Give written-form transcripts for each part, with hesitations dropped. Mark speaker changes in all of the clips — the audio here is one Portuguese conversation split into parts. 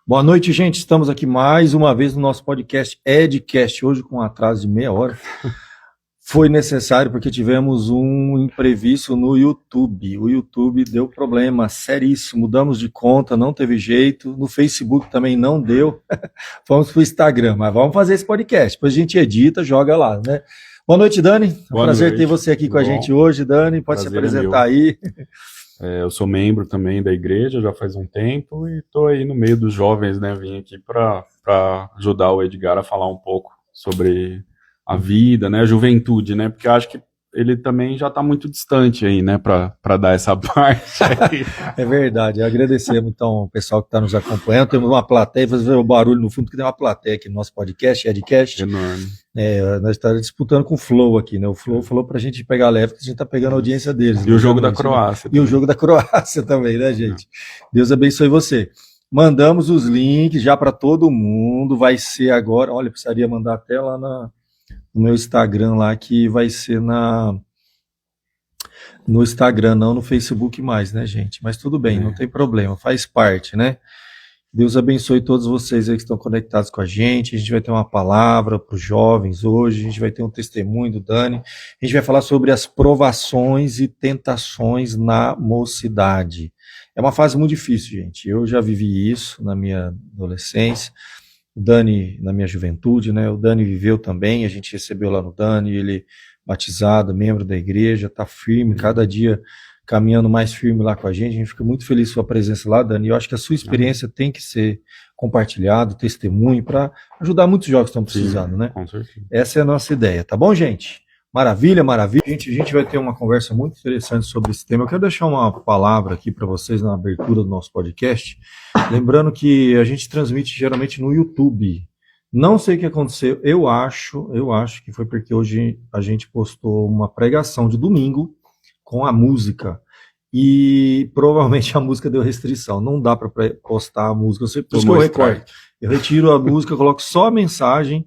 Speaker 1: Boa noite, gente. Estamos aqui mais uma vez no nosso podcast Edcast, hoje com um atraso de meia hora. Foi necessário porque tivemos um imprevisto no YouTube. O YouTube deu problema seríssimo, mudamos de conta, não teve jeito. No Facebook também não deu. Vamos para o Instagram, mas vamos fazer esse podcast. Depois a gente edita, joga lá, né? Boa noite, Dani.
Speaker 2: Boa
Speaker 1: Prazer
Speaker 2: noite.
Speaker 1: ter você aqui com a gente hoje, Dani. Pode se apresentar aí.
Speaker 2: Eu sou membro também da igreja já faz um tempo e estou aí no meio dos jovens, né? Vim aqui para ajudar o Edgar a falar um pouco sobre a vida, né? A juventude, né? Porque eu acho que ele também já está muito distante aí, né? Para dar essa parte aí.
Speaker 1: É verdade. Agradecemos, então, o pessoal que está nos acompanhando. Temos uma plateia, fazer um barulho no fundo, que tem uma plateia aqui no nosso podcast, Edcast.
Speaker 2: Enorme.
Speaker 1: Nós estamos disputando com o Flow aqui, né? O Flow falou pra gente pegar leve, porque a gente tá pegando a audiência deles.
Speaker 2: E o jogo da Croácia.
Speaker 1: E o jogo da Croácia também, né, gente? Deus abençoe você. Mandamos os links já para todo mundo. Vai ser agora. Olha, precisaria mandar até lá no meu Instagram lá, que vai ser no Instagram, não no Facebook mais, né, gente? Mas tudo bem, não tem problema, faz parte, né? Deus abençoe todos vocês aí que estão conectados com a gente vai ter uma palavra para os jovens hoje, a gente vai ter um testemunho do Dani, a gente vai falar sobre as provações e tentações na mocidade. É uma fase muito difícil, gente, eu já vivi isso na minha adolescência, o Dani na minha juventude, né? O Dani viveu também, a gente recebeu lá no Dani, ele batizado, membro da igreja, está firme, cada dia caminhando mais firme lá com a gente fica muito feliz com a sua presença lá, Dani, eu acho que a sua experiência tem que ser compartilhada, testemunho, para ajudar muitos jovens que estão precisando,
Speaker 2: Sim,
Speaker 1: né?
Speaker 2: com certeza.
Speaker 1: Essa é a nossa ideia, tá bom, gente? Maravilha, maravilha. Gente, a gente vai ter uma conversa muito interessante sobre esse tema. Eu quero deixar uma palavra aqui para vocês na abertura do nosso podcast, lembrando que a gente transmite geralmente no YouTube. Não sei o que aconteceu, eu acho que foi porque hoje a gente postou uma pregação de domingo com a música, e provavelmente a música deu restrição, não dá para postar a música, por isso que eu recorto, eu retiro a música, coloco só a mensagem,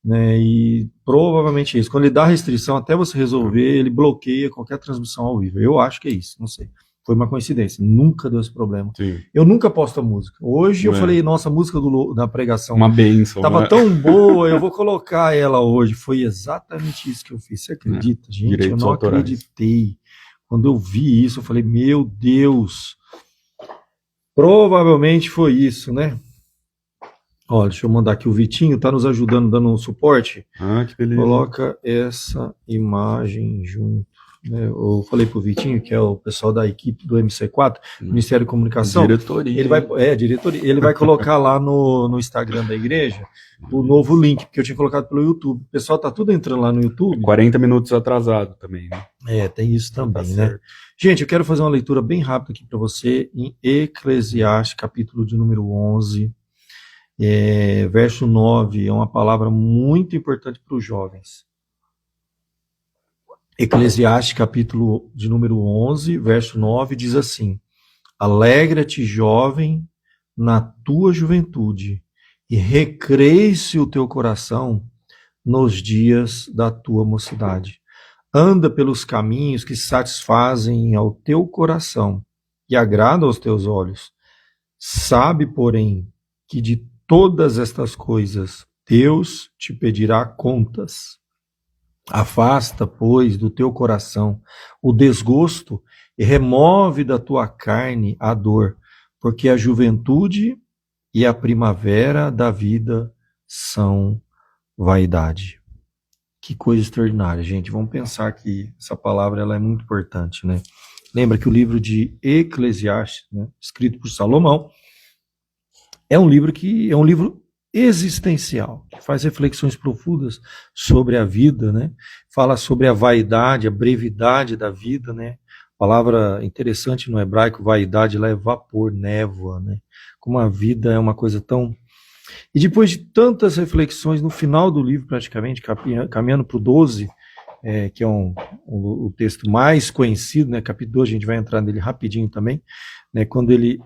Speaker 1: né, e provavelmente é isso, quando ele dá restrição, até você resolver, ele bloqueia qualquer transmissão ao vivo, eu acho que é isso, não sei, foi uma coincidência, nunca deu esse problema.
Speaker 2: Sim.
Speaker 1: Eu nunca posto a música, hoje eu falei, nossa, a música da pregação,
Speaker 2: uma bênção,
Speaker 1: tava tão boa, eu vou colocar ela hoje, foi exatamente isso que eu fiz, você acredita, gente?
Speaker 2: Direitos
Speaker 1: Eu não
Speaker 2: autorais.
Speaker 1: acreditei. Quando eu vi isso, eu falei, meu Deus, provavelmente foi isso, né? Olha, deixa eu mandar aqui, o Vitinho tá nos ajudando, dando um suporte.
Speaker 2: Que beleza.
Speaker 1: Coloca essa imagem junto, né? Eu falei pro Vitinho, que é o pessoal da equipe do MC4, Ministério de Comunicação.
Speaker 2: Diretoria.
Speaker 1: Diretoria. Ele vai colocar lá no Instagram da igreja o novo link, porque eu tinha colocado pelo YouTube. O pessoal tá tudo entrando lá no YouTube.
Speaker 2: 40 minutos atrasado também, né?
Speaker 1: Tem isso também,
Speaker 2: Tá
Speaker 1: né?
Speaker 2: certo.
Speaker 1: Gente, eu quero fazer uma leitura bem rápida aqui para você em Eclesiastes, capítulo de número 11, verso 9, é uma palavra muito importante para os jovens. Eclesiastes, capítulo de número 11, verso 9, diz assim: Alegra-te, jovem, na tua juventude, e recreie-se o teu coração nos dias da tua mocidade. Anda pelos caminhos que satisfazem ao teu coração e agradam aos teus olhos. Sabe, porém, que de todas estas coisas Deus te pedirá contas. Afasta, pois, do teu coração o desgosto e remove da tua carne a dor, porque a juventude e a primavera da vida são vaidade. Que coisa extraordinária, gente. Vamos pensar que essa palavra ela é muito importante, né? Lembra que o livro de Eclesiastes, né, escrito por Salomão, é um livro existencial, que faz reflexões profundas sobre a vida, né? Fala sobre a vaidade, a brevidade da vida, né? Palavra interessante no hebraico, vaidade, lá é vapor, névoa, né? Como a vida é uma coisa tão... E depois de tantas reflexões, no final do livro, praticamente, caminhando para o 12, que é o texto mais conhecido, né, capítulo 2, a gente vai entrar nele rapidinho também, né, quando ele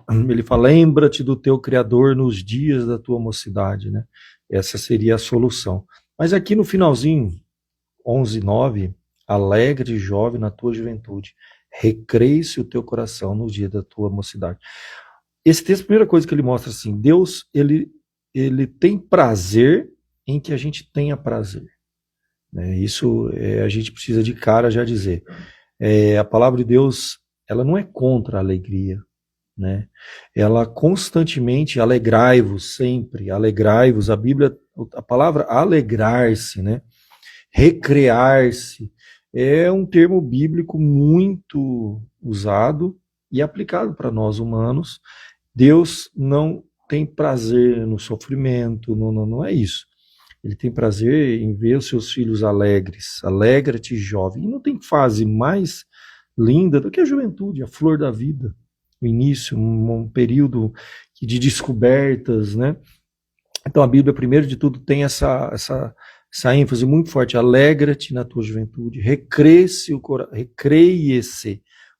Speaker 1: fala, lembra-te do teu Criador nos dias da tua mocidade, né? Essa seria a solução. Mas aqui no finalzinho, 11:9, alegre jovem na tua juventude, recreie-se o teu coração no dia da tua mocidade. Esse texto, a primeira coisa que ele mostra assim, Deus, ele tem prazer em que a gente tenha prazer. Isso a gente precisa de cara já dizer. A palavra de Deus, ela não é contra a alegria, né? Ela constantemente, alegrai-vos sempre, alegrai-vos, a Bíblia, a palavra alegrar-se, né? Recrear-se, é um termo bíblico muito usado e aplicado para nós humanos. Deus não tem prazer no sofrimento, não é isso. Ele tem prazer em ver os seus filhos alegres. Alegra-te, jovem. E não tem fase mais linda do que a juventude, a flor da vida. O início, um período de descobertas, né? Então a Bíblia, primeiro de tudo, tem essa ênfase muito forte. Alegra-te na tua juventude. Recreie-se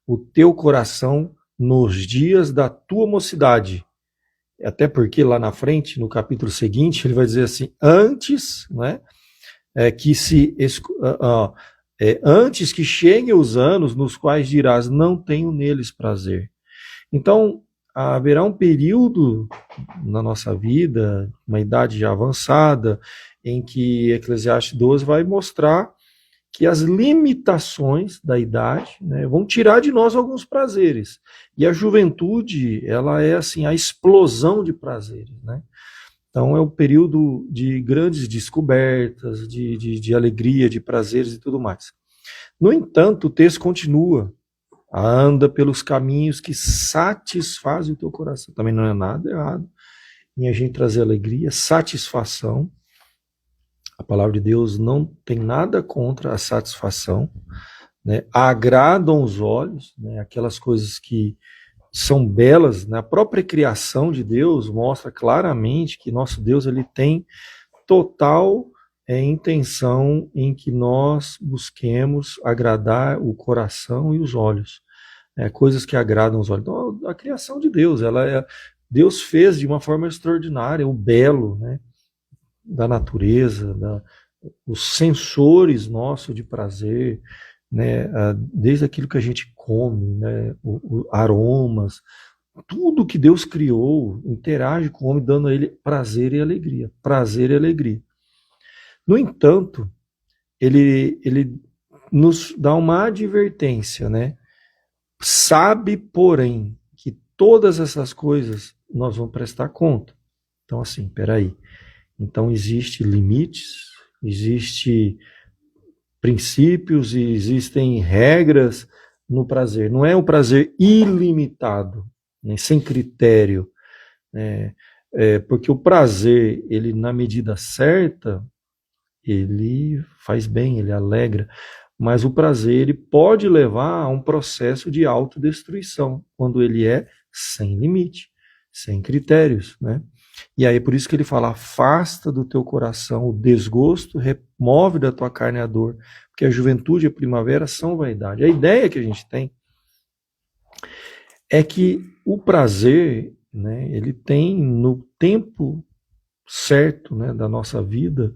Speaker 1: o teu coração nos dias da tua mocidade. Até porque lá na frente, no capítulo seguinte, ele vai dizer assim, antes, né, antes que cheguem os anos nos quais dirás, não tenho neles prazer. Então, haverá um período na nossa vida, uma idade já avançada, em que Eclesiastes 12 vai mostrar que as limitações da idade, né, vão tirar de nós alguns prazeres. E a juventude, ela é assim, a explosão de prazeres, né? Então é um período de grandes descobertas, de alegria, de prazeres e tudo mais. No entanto, o texto continua. Anda pelos caminhos que satisfazem o teu coração. Também não é nada errado em a gente trazer alegria, satisfação. A palavra de Deus não tem nada contra a satisfação, né? Agradam os olhos, né? Aquelas coisas que são belas, né? A própria criação de Deus mostra claramente que nosso Deus ele tem total intenção em que nós busquemos agradar o coração e os olhos, coisas que agradam os olhos. Então, a criação de Deus, Deus fez de uma forma extraordinária o belo, né, da natureza, os sensores nossos de prazer, né, desde aquilo que a gente come, né, aromas, tudo que Deus criou interage com o homem, dando a ele prazer e alegria. Prazer e alegria. No entanto, ele nos dá uma advertência, né? Sabe, porém, que todas essas coisas nós vamos prestar conta. Então, assim, peraí. Então, existem limites, existem princípios e existem regras no prazer. Não é um prazer ilimitado, né, sem critério. Porque o prazer, ele na medida certa, ele faz bem, ele alegra. Mas o prazer ele pode levar a um processo de autodestruição, quando ele é sem limite, sem critérios, né? E aí por isso que ele fala, afasta do teu coração o desgosto, remove da tua carne a dor, porque a juventude e a primavera são vaidade. A ideia que a gente tem é que o prazer, né, ele tem no tempo certo, né, da nossa vida,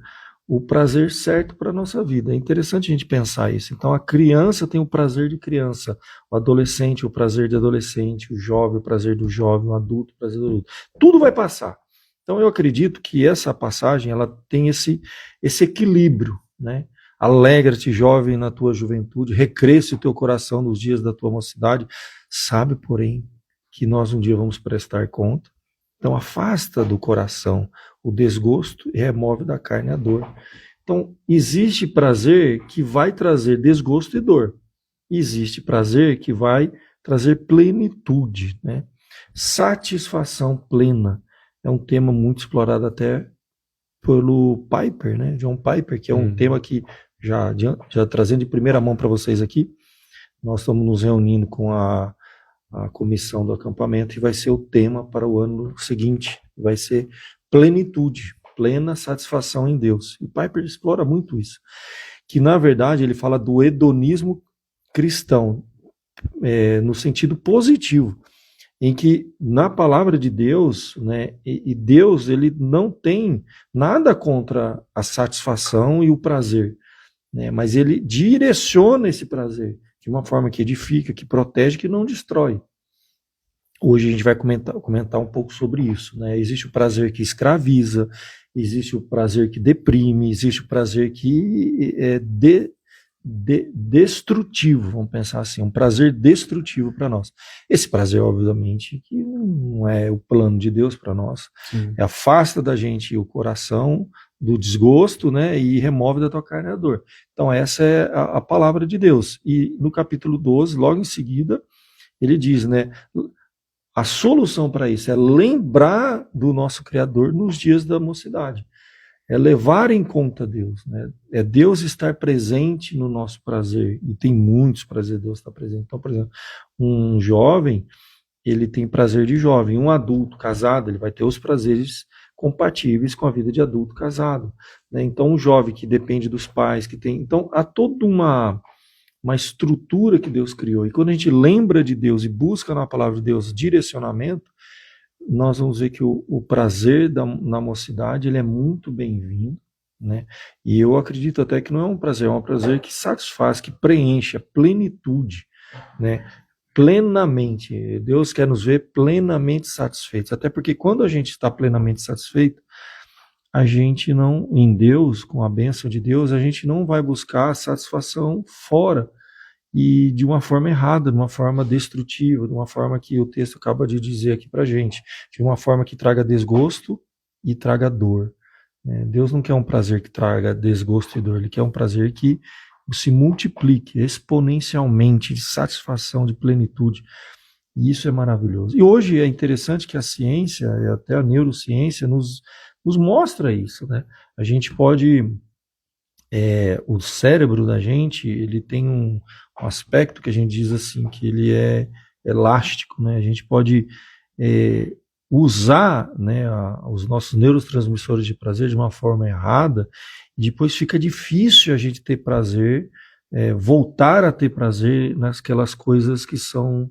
Speaker 1: o prazer certo para a nossa vida. É interessante a gente pensar isso. Então, a criança tem o prazer de criança, o adolescente, o prazer de adolescente, o jovem, o prazer do jovem, o adulto, o prazer do adulto. Tudo vai passar. Então, eu acredito que essa passagem ela tem esse equilíbrio, né? Alegra-te, jovem, na tua juventude, recresce o teu coração nos dias da tua mocidade. Sabe, porém, que nós um dia vamos prestar conta. Então, afasta do coração o desgosto e remove da carne a dor. Então, existe prazer que vai trazer desgosto e dor. Existe prazer que vai trazer plenitude, né? Satisfação plena. É um tema muito explorado até pelo Piper, né? John Piper, que é um tema que, já trazendo de primeira mão para vocês aqui, nós estamos nos reunindo com a comissão do acampamento e vai ser o tema para o ano seguinte. Vai ser plenitude, plena satisfação em Deus. E Piper explora muito isso. que na verdade ele fala do hedonismo cristão, no sentido positivo, em que na palavra de Deus, né, e Deus ele não tem nada contra a satisfação e o prazer, né, mas ele direciona esse prazer de uma forma que edifica, que protege, que não destrói. Hoje a gente vai comentar um pouco sobre isso, né? Existe o prazer que escraviza, existe o prazer que deprime, existe o prazer que é destrutivo, vamos pensar assim, um prazer destrutivo para nós. Esse prazer, obviamente, que não é o plano de Deus para nós. Afasta da gente o coração do desgosto, né, e remove da tua carne a dor. Então essa é a palavra de Deus. E no capítulo 12, logo em seguida, ele diz, né, a solução para isso é lembrar do nosso Criador nos dias da mocidade. É levar em conta Deus, né? É Deus estar presente no nosso prazer. E tem muitos prazeres Deus estar presente. Então, por exemplo, um jovem, ele tem prazer de jovem. Um adulto casado, ele vai ter os prazeres compatíveis com a vida de adulto casado, né? Então, um jovem que depende dos pais, que tem... Então, há toda uma estrutura que Deus criou. E quando a gente lembra de Deus e busca na palavra de Deus direcionamento, nós vamos ver que o prazer na mocidade ele é muito bem-vindo, né? E eu acredito até que não é um prazer que satisfaz, que preenche a plenitude, né? Plenamente. Deus quer nos ver plenamente satisfeitos. Até porque quando a gente está plenamente satisfeito, a gente não, em Deus, com a bênção de Deus, a gente não vai buscar satisfação fora e de uma forma errada, de uma forma destrutiva, de uma forma que o texto acaba de dizer aqui pra gente, de uma forma que traga desgosto e traga dor. Deus não quer um prazer que traga desgosto e dor, Ele quer um prazer que se multiplique exponencialmente de satisfação, de plenitude. E isso é maravilhoso. E hoje é interessante que a ciência, e até a neurociência, nos mostra isso, né? A gente pode... o cérebro da gente, ele tem um aspecto que a gente diz assim, que ele é elástico, né? A gente pode usar, né, os nossos neurotransmissores de prazer de uma forma errada, e depois fica difícil a gente ter prazer, voltar a ter prazer naquelas coisas que são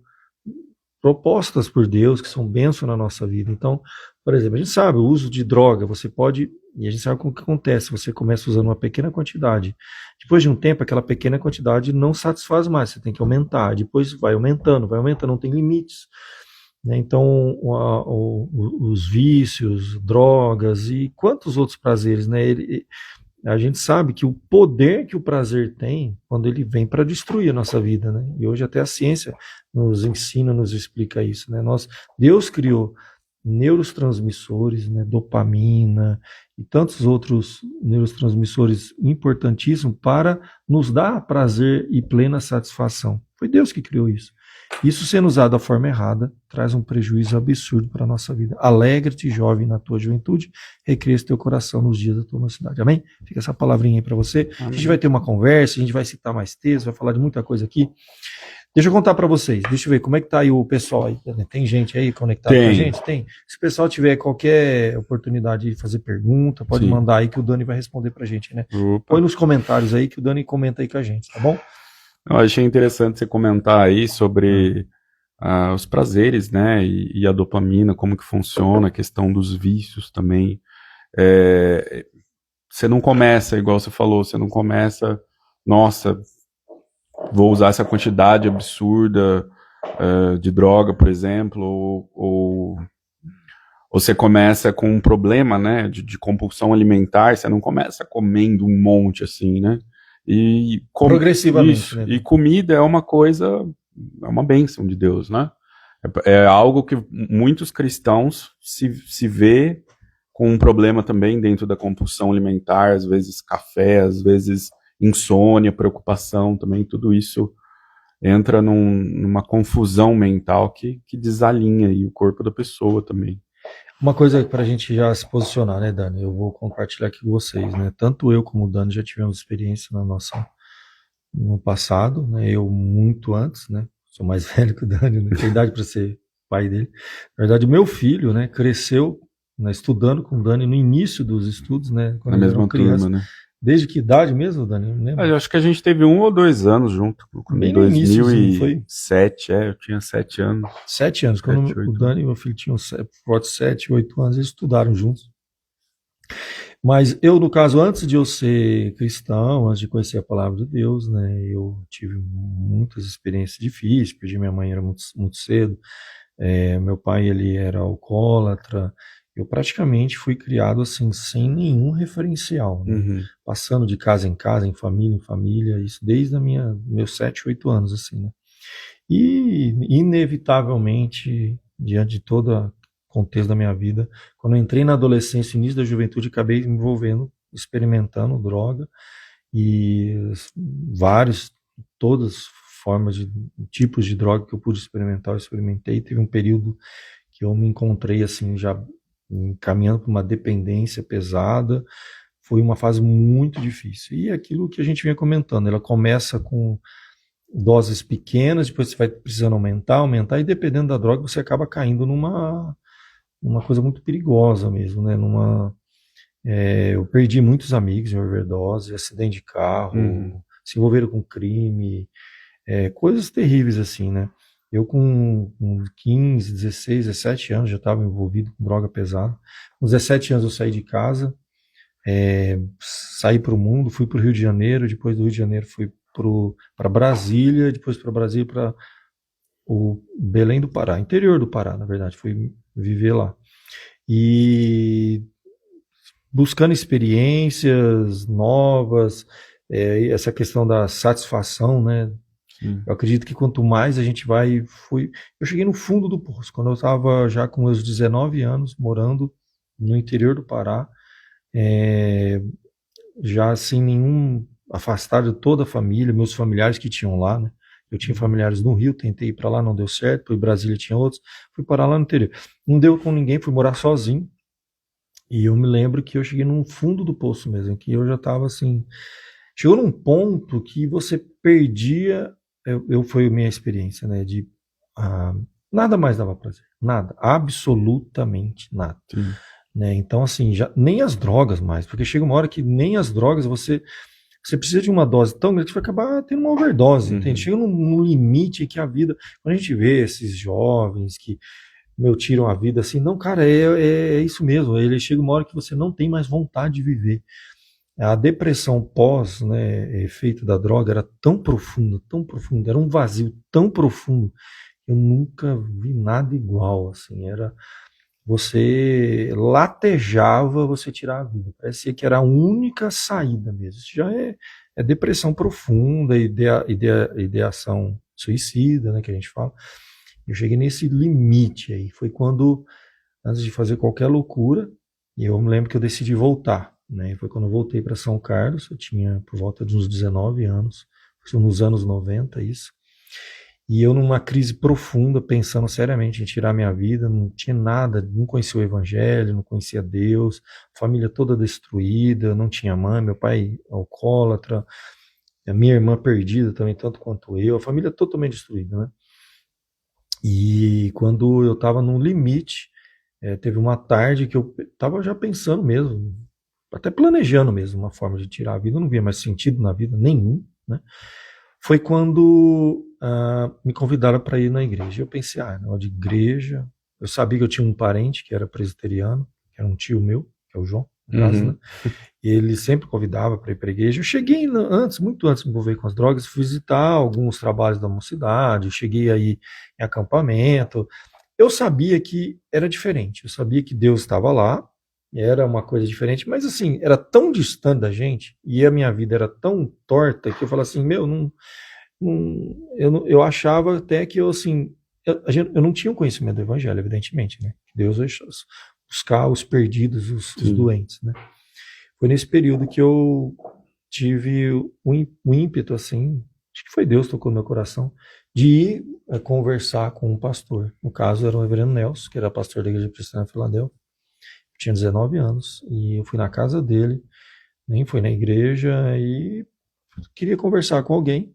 Speaker 1: propostas por Deus, que são bênção na nossa vida. Então, por exemplo, a gente sabe, o uso de droga, você pode, e a gente sabe o que acontece, você começa usando uma pequena quantidade, depois de um tempo, aquela pequena quantidade não satisfaz mais, você tem que aumentar, depois vai aumentando, não tem limites, né? Então, os vícios, drogas e quantos outros prazeres, né? A gente sabe que o poder que o prazer tem quando ele vem para destruir a nossa vida, né? E hoje até a ciência nos ensina, nos explica isso, né? Deus criou neurotransmissores, né, dopamina e tantos outros neurotransmissores importantíssimos para nos dar prazer e plena satisfação. Foi Deus que criou isso. Isso sendo usado da forma errada traz um prejuízo absurdo para a nossa vida. Alegra-te, jovem, na tua juventude, recresça teu coração nos dias da tua mocidade. Amém? Fica essa palavrinha aí para você. Amém. A gente vai ter uma conversa, a gente vai citar mais textos, vai falar de muita coisa aqui. Deixa eu contar para vocês, deixa eu ver como é que tá aí o pessoal aí. Tem gente aí conectada com a gente? Tem. Se o pessoal tiver qualquer oportunidade de fazer pergunta, pode mandar aí que o Dani vai responder pra gente, né? Opa. Põe nos comentários aí que o Dani comenta aí com a gente, tá bom?
Speaker 2: Eu achei interessante você comentar aí sobre os prazeres, né, e a dopamina, como que funciona, a questão dos vícios também. Você não começa, igual você falou, você não começa, nossa, vou usar essa quantidade absurda de droga, por exemplo, ou você começa com um problema, né, de compulsão alimentar, você não começa comendo um monte assim, né? E
Speaker 1: progressivamente,
Speaker 2: isso, né? E comida é uma coisa, é uma bênção de Deus, né? É algo que muitos cristãos se vê com um problema também dentro da compulsão alimentar, às vezes café, às vezes insônia, preocupação também, tudo isso entra numa confusão mental que desalinha aí o corpo da pessoa também.
Speaker 1: Uma coisa para a gente já se posicionar, né, Dani? Eu vou compartilhar aqui com vocês, né? Tanto eu como o Dani já tivemos experiência no passado, né? Eu muito antes, né? Sou mais velho que o Dani, não tenho idade para ser pai dele. Na verdade, o meu filho, né, cresceu, né, estudando com o Dani no início dos estudos, né?
Speaker 2: Quando na mesma turma, né?
Speaker 1: Desde que idade mesmo, Dani? Não lembro.
Speaker 2: Eu acho que a gente teve 1 ou 2 anos junto,
Speaker 1: Bem
Speaker 2: em
Speaker 1: no início, assim, foi
Speaker 2: 2007, eu tinha 7 anos.
Speaker 1: 7 anos. Quando
Speaker 2: 7,
Speaker 1: o
Speaker 2: 8
Speaker 1: Dani e meu filho tinham 7, 8 anos, eles estudaram juntos. Mas eu, no caso, antes de eu ser cristão, antes de conhecer a palavra de Deus, né, eu tive muitas experiências difíceis, perdi minha mãe era muito, muito cedo, meu pai ele era alcoólatra, eu praticamente fui criado assim, sem nenhum referencial, né,
Speaker 2: Uhum.
Speaker 1: passando de casa em família, isso desde meus 7, 8 anos, assim, né. E, inevitavelmente, diante de todo o contexto da minha vida, quando eu entrei na adolescência, início da juventude, acabei me envolvendo, experimentando droga e vários, todas formas de tipos de droga que eu pude experimentar, eu experimentei. Teve um período que eu me encontrei assim já caminhando para uma dependência pesada. Foi uma fase muito difícil. E aquilo que a gente vinha comentando, ela começa com doses pequenas, depois você vai precisando aumentar, e dependendo da droga você acaba caindo numa coisa muito perigosa mesmo, né? Eu perdi muitos amigos em overdose, acidente de
Speaker 2: Uhum.
Speaker 1: carro, se envolveram com crime, coisas terríveis assim, né? Eu com 15, 16, 17 anos já estava envolvido com droga pesada. Com 17 anos eu saí de casa, saí para o mundo, fui para o Rio de Janeiro, depois do Rio de Janeiro fui para Brasília, depois para Brasília para o Belém do Pará, interior do Pará, na verdade, fui viver lá. E buscando experiências novas, essa questão da satisfação, né?
Speaker 2: Sim.
Speaker 1: Eu acredito que quanto mais a gente vai, eu cheguei no fundo do poço, quando eu estava já com meus 19 anos, morando no interior do Pará, já sem nenhum, afastado de toda a família, meus familiares que tinham lá, né? Eu tinha familiares no Rio, tentei ir para lá, não deu certo, fui em Brasília, tinha outros, fui parar lá no interior. Não deu com ninguém, fui morar sozinho, e eu me lembro que eu cheguei no fundo do poço mesmo, que eu já estava assim, chegou num ponto que você perdia, foi a minha experiência, né, ah, nada mais dava prazer, nada, absolutamente nada.
Speaker 2: Sim.
Speaker 1: Né? Então, assim, já, nem as drogas mais, porque chega uma hora que nem as drogas você precisa de uma dose tão grande que você vai acabar tendo uma overdose, entende? Chega num limite que a vida, quando a gente vê esses jovens que, tiram a vida assim, não, cara, é isso mesmo, ele chega uma hora que você não tem mais vontade de viver. A depressão pós, né, efeito da droga era tão profunda, era um vazio tão profundo, eu nunca vi nada igual, assim, era você latejava você tirar a vida. Parecia que era a única saída mesmo. Isso já é depressão profunda, ideação suicida, né, que a gente fala. Eu cheguei nesse limite aí. Foi quando, antes de fazer qualquer loucura, e eu me lembro que eu decidi voltar. Né? Foi quando eu voltei para São Carlos, eu tinha por volta de uns 19 anos, foi nos anos 90 isso. E eu numa crise profunda, pensando seriamente em tirar minha vida, não tinha nada, não conhecia o Evangelho, não conhecia Deus, família toda destruída, não tinha mãe, meu pai alcoólatra, a minha irmã perdida também, tanto quanto eu, a família totalmente destruída, né? E quando eu estava no limite, teve uma tarde que eu estava já pensando mesmo, até planejando mesmo uma forma de tirar a vida, eu não via mais sentido na vida nenhum, né? Foi quando me convidaram para ir na igreja. Eu pensei, negócio de igreja. Eu sabia que eu tinha um parente que era presbiteriano, que era um tio meu, que é o João, no caso, né? E ele sempre convidava para ir para a igreja. Eu cheguei muito antes de me envolver com as drogas, fui visitar alguns trabalhos da mocidade, cheguei aí em acampamento. Eu sabia que era diferente, eu sabia que Deus estava lá, era uma coisa diferente, mas assim, era tão distante da gente, e a minha vida era tão torta, que eu falava assim, eu achava até que eu, assim, eu não tinha um conhecimento do evangelho, evidentemente, né? Deus vai buscar os perdidos, os doentes, né? Foi nesse período que eu tive um ímpeto, assim, acho que foi Deus que tocou no meu coração, de ir conversar com um pastor. No caso, era o reverendo Nelson, que era pastor da Igreja Presbiteriana de Filadélfia. Eu tinha 19 anos, e eu fui na casa dele, nem fui na igreja, e queria conversar com alguém.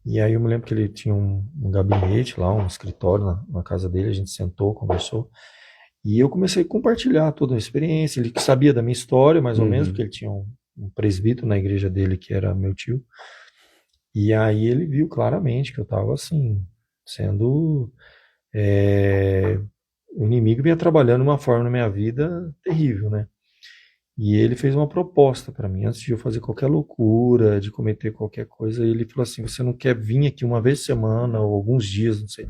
Speaker 1: E aí eu me lembro que ele tinha um gabinete lá, um escritório na casa dele, a gente sentou, conversou. E eu comecei a compartilhar toda a experiência, ele sabia da minha história, mais ou menos, porque ele tinha um presbítero na igreja dele, que era meu tio, e aí ele viu claramente que eu estava assim, sendo... o inimigo vinha trabalhando de uma forma na minha vida terrível, né? E ele fez uma proposta para mim, antes de eu fazer qualquer loucura, de cometer qualquer coisa, ele falou assim, você não quer vir aqui uma vez por semana, ou alguns dias, não sei,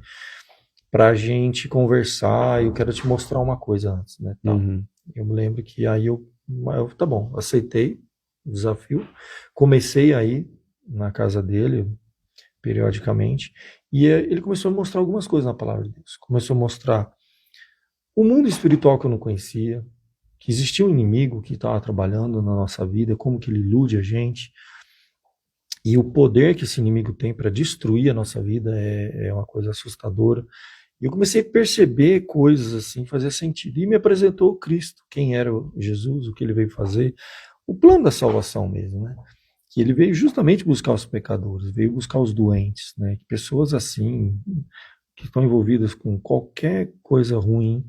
Speaker 1: pra gente conversar, eu quero te mostrar uma coisa antes, né, tal.
Speaker 2: Uhum.
Speaker 1: Eu me lembro que aí tá bom, aceitei o desafio, comecei a ir na casa dele, periodicamente, e ele começou a mostrar algumas coisas na palavra de Deus, começou a mostrar o mundo espiritual que eu não conhecia, que existia um inimigo que estava trabalhando na nossa vida, como que ele ilude a gente, e o poder que esse inimigo tem para destruir a nossa vida é uma coisa assustadora. E eu comecei a perceber coisas assim, fazer sentido. E me apresentou o Cristo, quem era o Jesus, o que ele veio fazer, o plano da salvação mesmo, né? Que ele veio justamente buscar os pecadores, veio buscar os doentes, né? Que pessoas assim, que estão envolvidas com qualquer coisa ruim,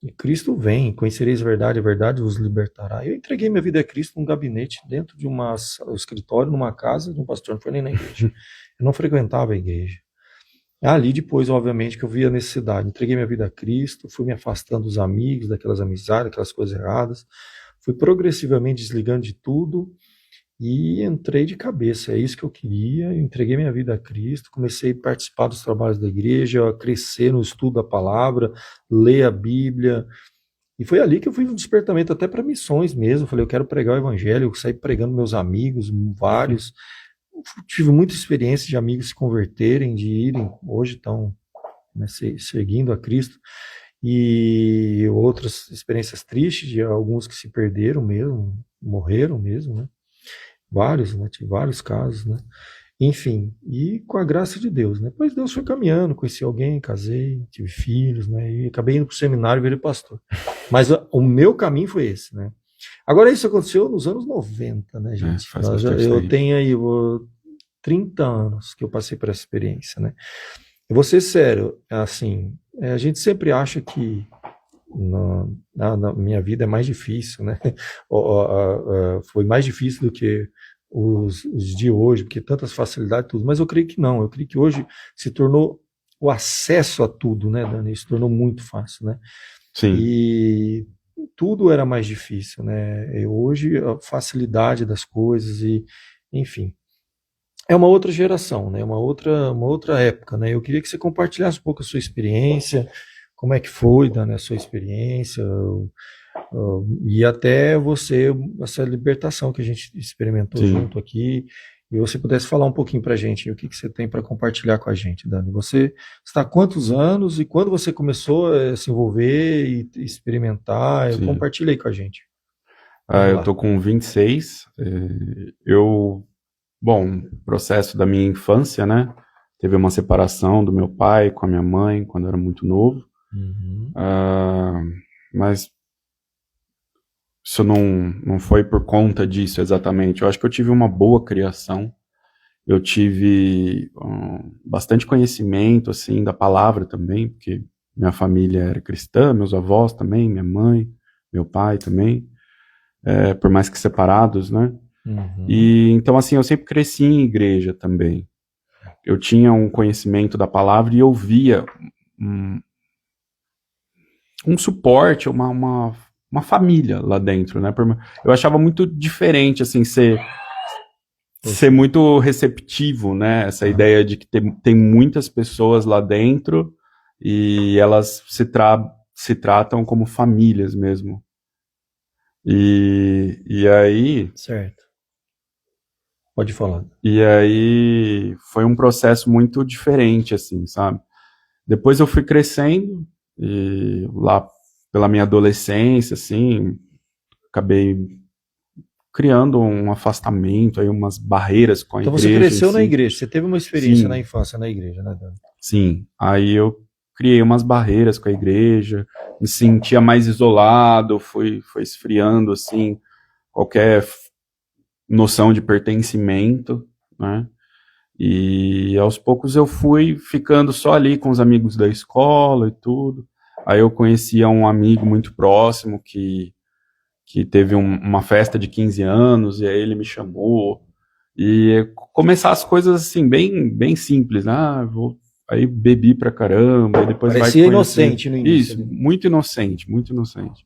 Speaker 1: e Cristo vem, conhecereis a verdade vos libertará. Eu entreguei minha vida a Cristo num gabinete, dentro de um escritório, numa casa de um pastor, não foi nem na igreja. Eu não frequentava a igreja. Ali depois, obviamente, que eu vi a necessidade. Entreguei minha vida a Cristo, fui me afastando dos amigos, daquelas amizades, daquelas coisas erradas. Fui progressivamente desligando de tudo e entrei de cabeça. É isso que eu queria. Eu entreguei minha vida a Cristo, comecei a participar dos trabalhos da igreja, a crescer no estudo da palavra, ler a Bíblia. E foi ali que eu fui no despertamento até para missões mesmo. Eu falei, eu quero pregar o evangelho. Eu saí pregando meus amigos, vários. Tive muita experiência de amigos se converterem, de irem, hoje estão, né, seguindo a Cristo, e outras experiências tristes de alguns que se perderam mesmo, morreram mesmo, né? Vários, né? Tive vários casos, né? Enfim, e com a graça de Deus, né? Depois Deus foi caminhando, conheci alguém, casei, tive filhos, né? E acabei indo para o seminário e virei pastor. Mas o meu caminho foi esse, né? Agora, isso aconteceu nos anos 90, né, gente? Eu tenho aí 30 anos que eu passei por essa experiência, né? Eu vou ser sério, assim, a gente sempre acha que na minha vida é mais difícil, né? Foi mais difícil do que os de hoje, porque tantas facilidades e tudo, mas eu creio que não, eu creio que hoje se tornou o acesso a tudo, né, Dani? Se tornou muito fácil, né?
Speaker 2: Sim.
Speaker 1: E tudo era mais difícil, né? E hoje a facilidade das coisas e, enfim, é uma outra geração, né? Uma outra época, né? Eu queria que você compartilhasse um pouco a sua experiência, como é que foi, Dani, a sua experiência, e até você, essa libertação que a gente experimentou junto aqui, e você pudesse falar um pouquinho para a gente, o que você tem para compartilhar com a gente, Dani. Você está há quantos anos e quando você começou a se envolver e experimentar? Compartilha aí com a gente.
Speaker 2: Eu tô com 26, bom, processo da minha infância, né? Teve uma separação do meu pai com a minha mãe quando eu era muito novo.
Speaker 1: Uhum.
Speaker 2: Mas isso não foi por conta disso exatamente. Eu acho que eu tive uma boa criação. Eu tive bastante conhecimento, assim, da palavra também, porque minha família era cristã, meus avós também, minha mãe, meu pai também, por mais que separados, né?
Speaker 1: Uhum.
Speaker 2: E então, assim, eu sempre cresci em igreja também. Eu tinha um conhecimento da palavra e eu via um suporte, uma família lá dentro, né? Eu achava muito diferente, assim, ser muito receptivo, né? Essa ideia de que tem muitas pessoas lá dentro e elas se tratam como famílias mesmo. E aí...
Speaker 1: Certo. Pode falar.
Speaker 2: E aí foi um processo muito diferente, assim, sabe? Depois eu fui crescendo e lá pela minha adolescência, assim, acabei criando um afastamento, aí umas barreiras com a igreja.
Speaker 1: Então você cresceu na igreja, você teve uma experiência na infância na igreja, né, Dani?
Speaker 2: Sim, aí eu criei umas barreiras com a igreja, me sentia mais isolado, foi esfriando, assim, qualquer noção de pertencimento, né? E aos poucos eu fui ficando só ali com os amigos da escola e tudo. Aí eu conhecia um amigo muito próximo que que teve uma festa de 15 anos, e aí ele me chamou, e começar as coisas assim, bem simples, né? Aí bebi pra caramba, e depois
Speaker 1: Parecia
Speaker 2: vai conhecer.
Speaker 1: inocente no início.
Speaker 2: Isso, muito inocente, muito inocente.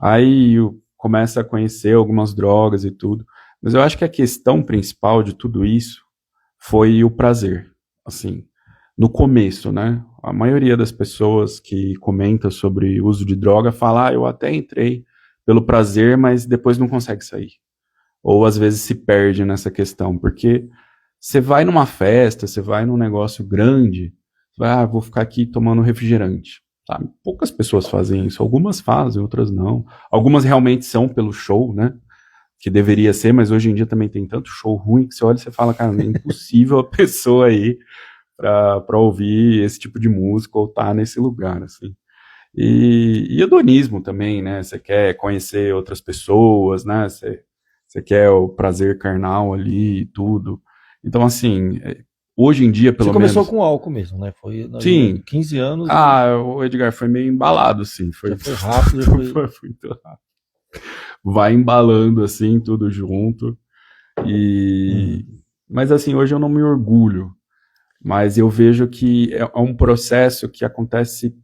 Speaker 2: Aí começa a conhecer algumas drogas e tudo, mas eu acho que a questão principal de tudo isso foi o prazer, assim, no começo, né? A maioria das pessoas que comenta sobre o uso de droga fala, eu até entrei pelo prazer, mas depois não consegue sair. Ou às vezes se perde nessa questão, porque você vai numa festa, você vai num negócio grande, você vai, vou ficar aqui tomando refrigerante, sabe? Poucas pessoas fazem isso, algumas fazem, outras não. Algumas realmente são pelo show, né? Que deveria ser, mas hoje em dia também tem tanto show ruim que você olha e você fala, cara, é impossível a pessoa aí para ouvir esse tipo de música ou estar nesse lugar, assim. E hedonismo também, né? Você quer conhecer outras pessoas, né? Você quer o prazer carnal ali e tudo. Então, assim, hoje em dia, pelo
Speaker 1: Você começou
Speaker 2: menos...
Speaker 1: com álcool mesmo, né? Foi
Speaker 2: Sim.
Speaker 1: 15 anos.
Speaker 2: O Edgar foi meio embalado, assim.
Speaker 1: Já foi rápido.
Speaker 2: Foi muito rápido. Vai embalando, assim, tudo junto. Mas, assim, hoje eu não me orgulho. Mas eu vejo que é um processo que acontece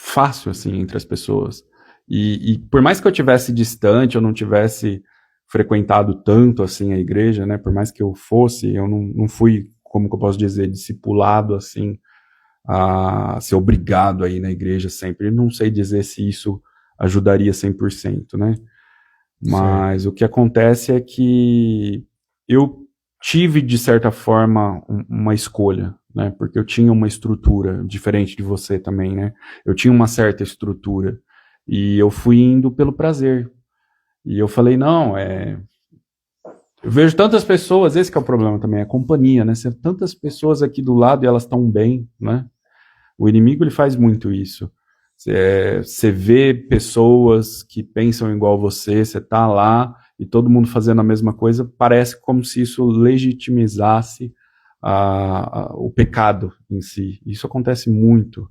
Speaker 2: fácil, assim, entre as pessoas. E por mais que eu tivesse distante, eu não tivesse frequentado tanto, assim, a igreja, né? Por mais que eu fosse, eu não fui, como que eu posso dizer, discipulado, assim, a ser obrigado a ir na igreja sempre. Não sei dizer se isso ajudaria 100%, né? Mas o que acontece é que eu tive, de certa forma, uma escolha, né? Porque eu tinha uma estrutura, diferente de você também, né? Eu tinha uma certa estrutura. E eu fui indo pelo prazer. E eu falei, não, eu vejo tantas pessoas, esse que é o problema também, a companhia, né? Você tantas pessoas aqui do lado e elas estão bem, né? O inimigo, ele faz muito isso. Você vê pessoas que pensam igual você tá lá e todo mundo fazendo a mesma coisa, parece como se isso legitimizasse o pecado em si. Isso acontece muito.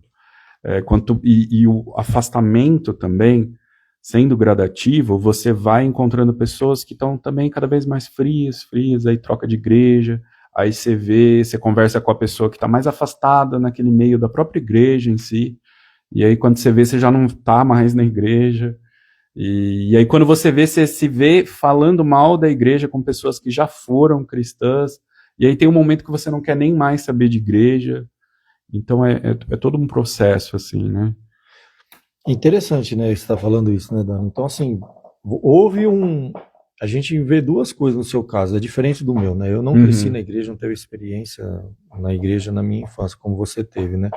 Speaker 2: E o afastamento também, sendo gradativo, você vai encontrando pessoas que estão também cada vez mais frias, aí troca de igreja, aí você conversa com a pessoa que está mais afastada naquele meio da própria igreja em si, e aí quando você vê, você já não está mais na igreja, e aí quando você vê, você se vê falando mal da igreja com pessoas que já foram cristãs, e aí tem um momento que você não quer nem mais saber de igreja. Então é todo um processo, assim, né?
Speaker 1: Interessante, né? Você está falando isso, né, Dani? Então, assim, a gente vê duas coisas no seu caso, é diferente do meu, né? Eu não cresci na igreja, não teve experiência na igreja na minha infância, como você teve, né?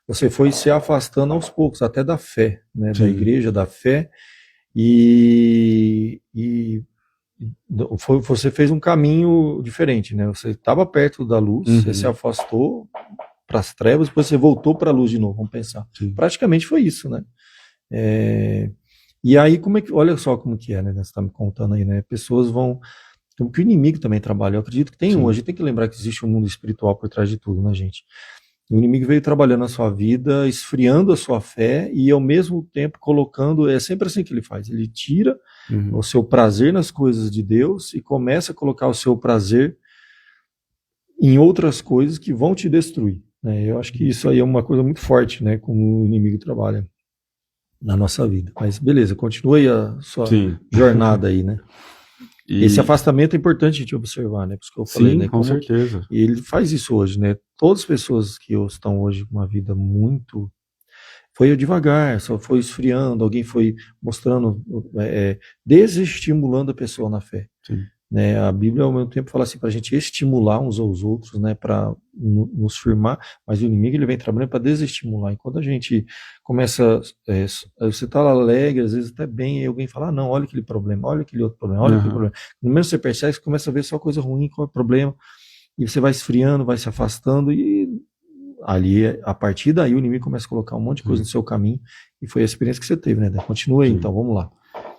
Speaker 1: Você foi se afastando aos poucos, até da fé, né? Da igreja, da fé, e você fez um caminho diferente, né? Você estava perto da luz, você se afastou para as trevas, depois você voltou para a luz de novo, vamos pensar. Praticamente foi isso, né? E aí, olha só como que é, né? Você está me contando aí, né? Pessoas vão. Como que o inimigo também trabalha. Eu acredito que tem hoje, tem que lembrar que existe um mundo espiritual por trás de tudo, né, gente? O inimigo veio trabalhando na sua vida, esfriando a sua fé e ao mesmo tempo colocando, é sempre assim que ele faz, ele tira o seu prazer nas coisas de Deus e começa a colocar o seu prazer em outras coisas que vão te destruir, né? Eu acho que isso aí é uma coisa muito forte, né, como o inimigo trabalha na nossa vida. Mas beleza, continue a sua jornada aí, né? Esse afastamento é importante a gente observar, né? Por isso que eu falei, né?
Speaker 2: Com certeza.
Speaker 1: E ele faz isso hoje, né? Todas as pessoas que estão hoje com uma vida muito... Foi devagar, só foi esfriando, alguém foi mostrando, desestimulando a pessoa na fé. Né? A Bíblia, ao mesmo tempo, fala assim para a gente estimular uns aos outros, né? Para nos firmar, mas o inimigo ele vem trabalhando para desestimular. E quando a gente começa, você está alegre, às vezes até bem, e alguém fala, não, olha aquele problema, olha aquele outro problema, olha aquele problema. No menos você percebe, você começa a ver só coisa ruim, qual é o problema, e você vai esfriando, vai se afastando, e ali, a partir daí, o inimigo começa a colocar um monte de coisa no seu caminho, e foi a experiência que você teve, né? Continua aí, então, vamos lá.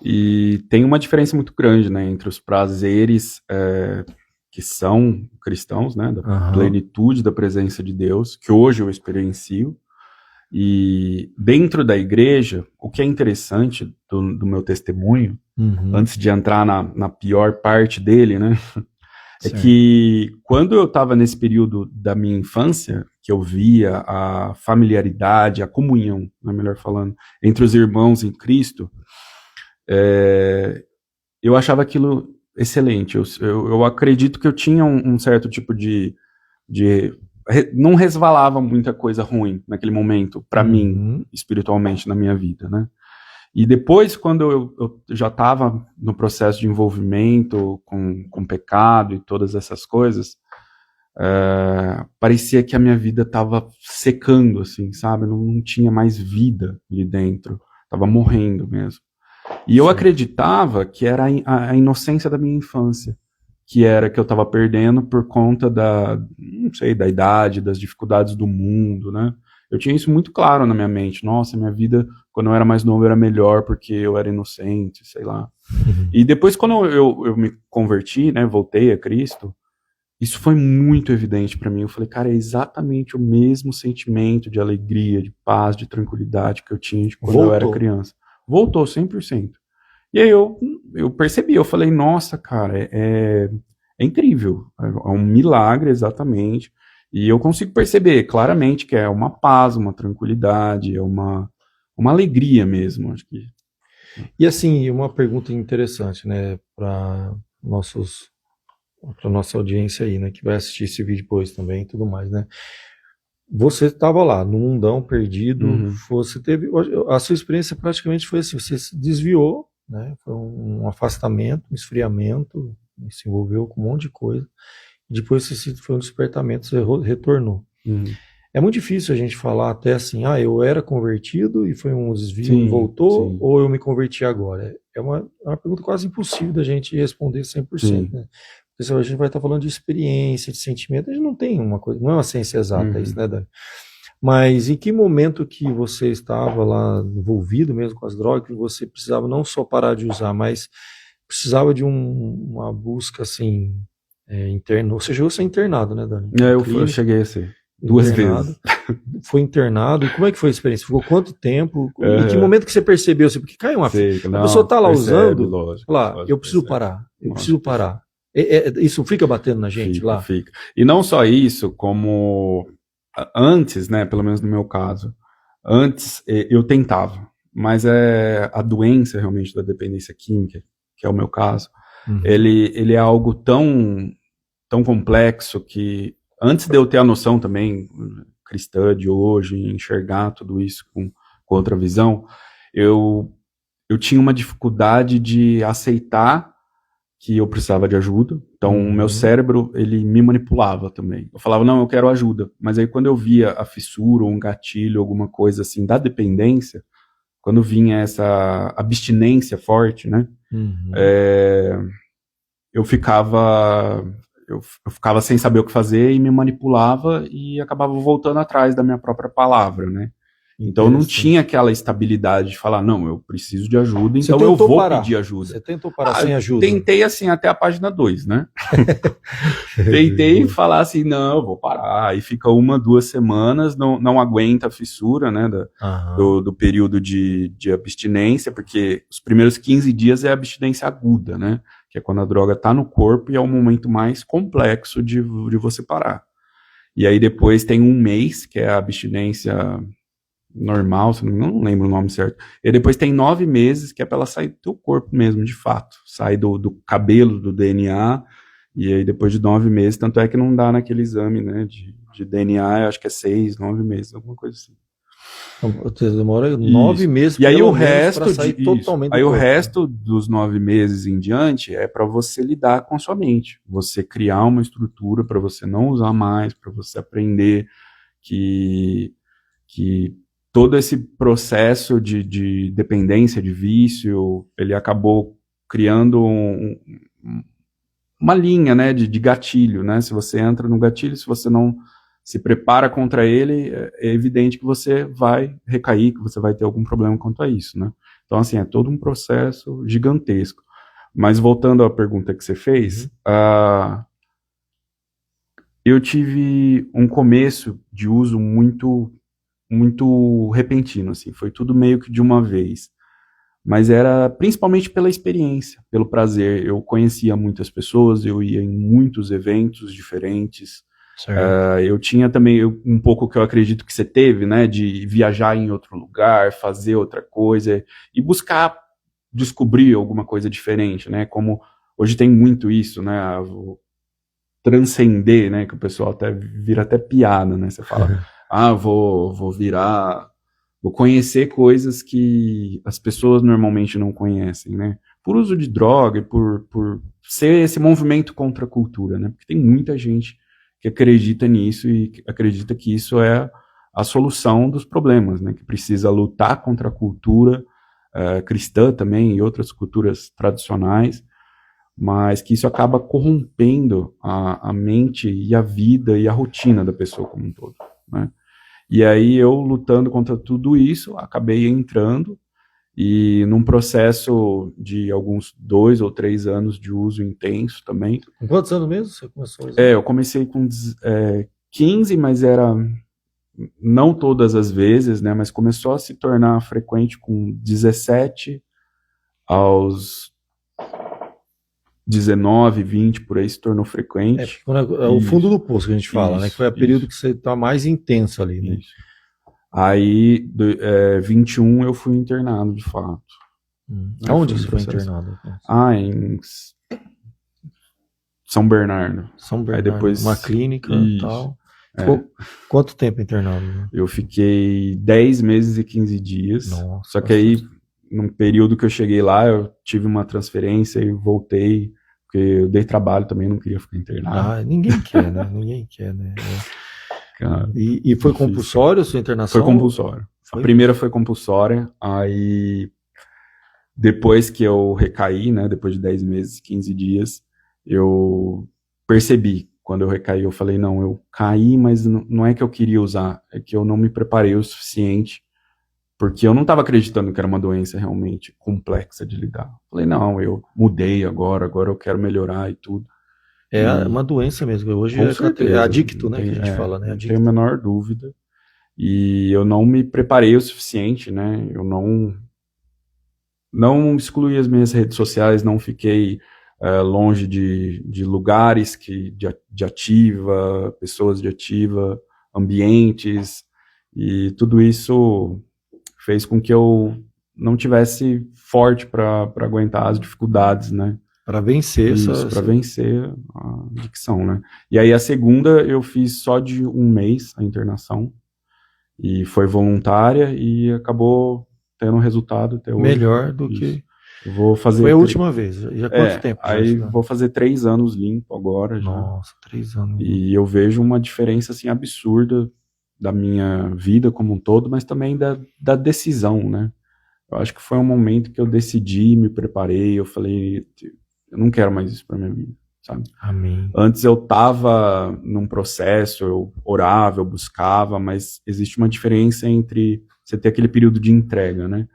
Speaker 2: E tem uma diferença muito grande, né, entre os prazeres que são cristãos, né, da plenitude da presença de Deus, que hoje eu experiencio, E dentro da igreja, o que é interessante do meu testemunho, antes de entrar na pior parte dele, né? É
Speaker 1: Certo.
Speaker 2: que quando eu estava nesse período da minha infância, que eu via a familiaridade, a comunhão, não é melhor falando, entre os irmãos em Cristo, eu achava aquilo excelente. Eu acredito que eu tinha um certo tipo não resvalava muita coisa ruim naquele momento, para mim, espiritualmente, na minha vida, né? E depois, quando eu já estava no processo de envolvimento com pecado e todas essas coisas, parecia que a minha vida estava secando, assim, sabe? Não tinha mais vida ali dentro. Estava morrendo mesmo. E eu acreditava que era a inocência da minha infância, que era que eu estava perdendo por conta não sei, da idade, das dificuldades do mundo, né? Eu tinha isso muito claro na minha mente. Nossa, minha vida, quando eu era mais novo, era melhor porque eu era inocente, sei lá. E depois, quando eu me converti, né, voltei a Cristo, isso foi muito evidente para mim. Eu falei, cara, é exatamente o mesmo sentimento de alegria, de paz, de tranquilidade que eu tinha de quando eu era criança. Voltou 100%. E aí eu percebi, eu falei, nossa, cara, é incrível, é um milagre exatamente. E eu consigo perceber claramente que é uma paz, uma tranquilidade, é uma alegria mesmo, acho que.
Speaker 1: E assim, uma pergunta interessante, né, para nossa audiência aí, né, que vai assistir esse vídeo depois também e tudo mais, né? Você estava lá, no mundão perdido, você teve, a sua experiência praticamente foi assim, você se desviou, né? Foi um afastamento, um esfriamento, se envolveu com um monte de coisa. E depois foi um despertamento, você retornou. É muito difícil a gente falar até assim, eu era convertido e foi um desvio e voltou, ou eu me converti agora. É uma pergunta quase impossível da gente responder 100%, né? Porque a gente vai estar falando de experiência, de sentimento, a gente não tem uma coisa, não é uma ciência exata isso, né, Dani? Mas em que momento que você estava lá envolvido mesmo com as drogas, que você precisava não só parar de usar, mas precisava de uma busca assim, interna? Você chegou a ser internado, né, Dani?
Speaker 2: Eu cheguei a ser 2 vezes.
Speaker 1: Foi internado. E como é que foi a experiência? Ficou quanto tempo? Em que momento que você percebeu? Assim, porque caiu uma ficha. A pessoa está lá usando,
Speaker 2: lógico,
Speaker 1: eu preciso parar, eu preciso parar. Isso fica batendo na gente lá?
Speaker 2: Fica. E não só isso, como antes, né, pelo menos no meu caso, antes eu tentava, mas a doença realmente da dependência química, que é o meu caso, ele é algo tão complexo que antes de eu ter a noção também cristã de hoje, enxergar tudo isso com outra visão, eu tinha uma dificuldade de aceitar que eu precisava de ajuda. Então, o meu cérebro, ele me manipulava também. Eu falava, não, eu quero ajuda. Mas aí, quando eu via a fissura ou um gatilho, alguma coisa assim, da dependência, quando vinha essa abstinência forte, né, eu ficava sem saber o que fazer e me manipulava e acabava voltando atrás da minha própria palavra, né. Então eu não tinha aquela estabilidade de falar, não, eu preciso de ajuda, então eu vou pedir ajuda.
Speaker 1: Você tentou parar sem ajuda?
Speaker 2: Tentei assim até a página 2, né? Tentei falar assim, não, eu vou parar. Aí fica 1, 2 semanas, não aguenta a fissura, né? Do período de abstinência, porque os primeiros 15 dias é a abstinência aguda, né? Que é quando a droga tá no corpo e é o momento mais complexo de você parar. E aí depois tem 1 mês, que é a abstinência normal, não lembro o nome certo. E depois tem 9 meses, que é para ela sair do teu corpo mesmo, de fato. Sai do cabelo, do DNA, e aí depois de 9 meses, tanto é que não dá naquele exame, né, de DNA, eu acho que é 6, 9 meses, alguma coisa assim.
Speaker 1: Então, demora 9 meses
Speaker 2: e aí o
Speaker 1: resto para sair totalmente do
Speaker 2: aí
Speaker 1: corpo.
Speaker 2: O resto dos 9 meses em diante é para você lidar com a sua mente, você criar uma estrutura para você não usar mais, para você aprender que todo esse processo de dependência, de vício, ele acabou criando uma linha, né, de gatilho, né? Se você entra no gatilho, se você não se prepara contra ele, é evidente que você vai recair, que você vai ter algum problema quanto a isso, né? Então, assim, é todo um processo gigantesco. Mas voltando à pergunta que você fez, eu tive um começo de uso muito muito repentino, assim, foi tudo meio que de uma vez. Mas era principalmente pela experiência, pelo prazer. Eu conhecia muitas pessoas, eu ia em muitos eventos diferentes. Eu tinha também um pouco que eu acredito que você teve, né, de viajar em outro lugar, fazer outra coisa e buscar descobrir alguma coisa diferente, né? Como hoje tem muito isso, né? Transcender, né? Que o pessoal até vira até piada, né? Você fala, vou conhecer coisas que as pessoas normalmente não conhecem, né? Por uso de droga, por ser esse movimento contra a cultura, né? Porque tem muita gente que acredita nisso e acredita que isso é a solução dos problemas, né? Que precisa lutar contra a cultura cristã também e outras culturas tradicionais, mas que isso acaba corrompendo a mente e a vida e a rotina da pessoa como um todo, né? E aí eu, lutando contra tudo isso, acabei entrando e num processo de alguns 2 ou 3 anos de uso intenso também.
Speaker 1: Com quantos anos mesmo você começou a usar?
Speaker 2: Eu comecei com 15, mas era não todas as vezes, né? Mas começou a se tornar frequente com 17 aos 19, 20, por aí se tornou frequente.
Speaker 1: É o fundo do poço que a gente fala, né? Que foi o período que você está mais intenso ali, né?
Speaker 2: Isso. Aí, 21, eu fui internado, de fato.
Speaker 1: Aonde você foi internado?
Speaker 2: Em São Bernardo.
Speaker 1: São Bernardo,
Speaker 2: aí depois,
Speaker 1: uma clínica e tal. Ficou quanto tempo internado? Né?
Speaker 2: Eu fiquei 10 meses e 15 dias.
Speaker 1: Nossa,
Speaker 2: só que aí, num período que eu cheguei lá, eu tive uma transferência e voltei, porque eu dei trabalho também, não queria ficar internado.
Speaker 1: Ninguém quer, né? Ninguém quer, né?
Speaker 2: Cara,
Speaker 1: e foi compulsório a sua internação?
Speaker 2: Foi compulsório. A primeira foi compulsória, aí depois que eu recaí, né, depois de 10 meses, 15 dias, eu percebi, quando eu recaí, eu falei, não, eu caí, mas não é que eu queria usar, é que eu não me preparei o suficiente, porque eu não estava acreditando que era uma doença realmente complexa de lidar. Falei, não, eu mudei agora eu quero melhorar e tudo.
Speaker 1: É uma doença mesmo, hoje é adicto, né, que a gente fala, né?
Speaker 2: Não tenho a menor dúvida. E eu não me preparei o suficiente, né? Eu não excluí as minhas redes sociais, não fiquei longe de lugares de ativa, pessoas de ativa, ambientes, e tudo isso fez com que eu não tivesse forte para aguentar as dificuldades, né?
Speaker 1: Para vencer
Speaker 2: para vencer a adicção, né? E aí a segunda eu fiz só de 1 mês a internação, e foi voluntária e acabou tendo um resultado até hoje.
Speaker 1: Melhor do que...
Speaker 2: Vou fazer...
Speaker 1: Foi a última vez, já quanto tempo?
Speaker 2: Aí vou fazer 3 anos limpo agora já.
Speaker 1: Nossa, 3 anos.
Speaker 2: E eu vejo uma diferença assim absurda da minha vida como um todo, mas também da decisão, né? Eu acho que foi um momento que eu decidi, me preparei, eu falei, eu não quero mais isso pra minha vida, sabe?
Speaker 1: Amém.
Speaker 2: Antes eu tava num processo, eu orava, eu buscava, mas existe uma diferença entre você ter aquele período de entrega, né?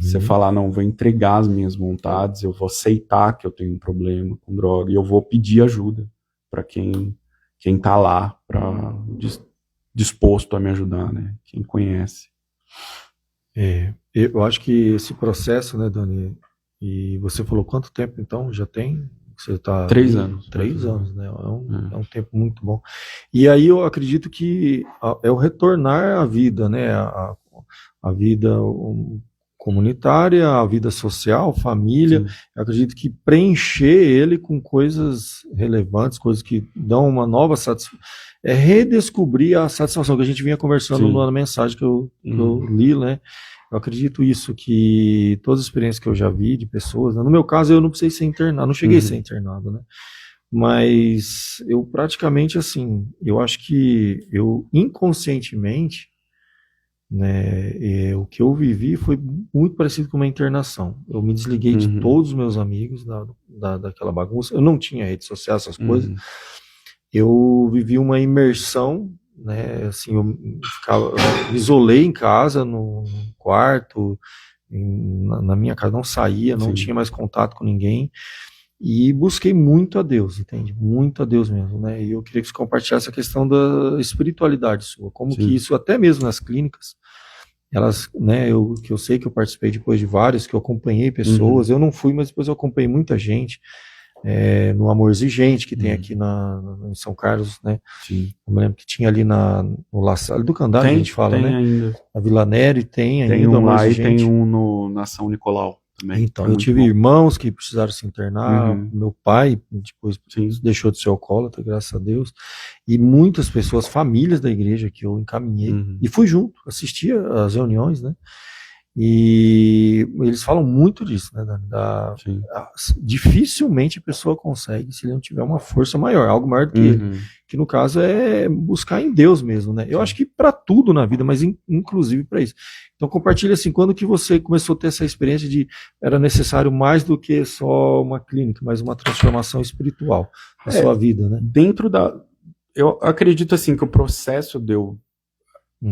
Speaker 2: Você falar, não, vou entregar as minhas vontades, eu vou aceitar que eu tenho um problema com droga e eu vou pedir ajuda para quem tá lá disposto a me ajudar, né? Quem conhece.
Speaker 1: Eu acho que esse processo, né, Dani, e você falou quanto tempo então já tem? Você tá
Speaker 2: 3 anos.
Speaker 1: 3 anos, né? É um tempo muito bom. E aí eu acredito que é o retornar à vida, né? A vida comunitária, a vida social, família. Sim. Eu acredito que preencher ele com coisas relevantes, coisas que dão uma nova satisfação. É redescobrir a satisfação que a gente vinha conversando na mensagem que eu li, né? Eu acredito isso, que todas as experiências que eu já vi de pessoas, né? No meu caso eu não precisei ser internado, não cheguei a ser internado, né? Mas eu praticamente assim, eu acho que eu inconscientemente, né, o que eu vivi foi muito parecido com uma internação. Eu me desliguei de todos os meus amigos daquela bagunça, eu não tinha rede social, essas coisas. Eu vivi uma imersão, né, assim, eu me isolei em casa, no quarto, na minha casa, não saía, não tinha mais contato com ninguém, E busquei muito a Deus, entende? Muito a Deus mesmo, né? E eu queria que você compartilhasse a questão da espiritualidade sua, como que
Speaker 2: Sim.
Speaker 1: isso, até mesmo nas clínicas, elas, né, que eu sei que eu participei depois de vários, que eu acompanhei pessoas, eu não fui, mas depois eu acompanhei muita gente, no Amor Exigente, que tem aqui em São Carlos, né?
Speaker 2: Sim.
Speaker 1: Eu me lembro que tinha ali no La Salle do Candário, que a gente fala,
Speaker 2: Tem
Speaker 1: né?
Speaker 2: ainda.
Speaker 1: Na Vila Neri tem
Speaker 2: Tem
Speaker 1: ainda o
Speaker 2: um
Speaker 1: Amor
Speaker 2: lá e tem
Speaker 1: Exigente.
Speaker 2: um na São Nicolau também.
Speaker 1: Então,
Speaker 2: é
Speaker 1: eu
Speaker 2: muito
Speaker 1: tive
Speaker 2: bom.
Speaker 1: irmãos que precisaram se internar, meu pai depois
Speaker 2: Sim.
Speaker 1: deixou de ser alcoólatra, graças a Deus, e muitas pessoas, famílias da igreja que eu encaminhei, e fui junto, assistia às reuniões, né? E eles falam muito disso, né?
Speaker 2: Sim.
Speaker 1: Dificilmente a pessoa consegue se ele não tiver uma força maior, algo maior do que ele, que no caso é buscar em Deus mesmo, né? Eu acho que para tudo na vida, mas inclusive para isso. Então compartilha assim, quando que você começou a ter essa experiência de era necessário mais do que só uma clínica, mas uma transformação espiritual na sua vida, né?
Speaker 2: Eu acredito assim que o processo de eu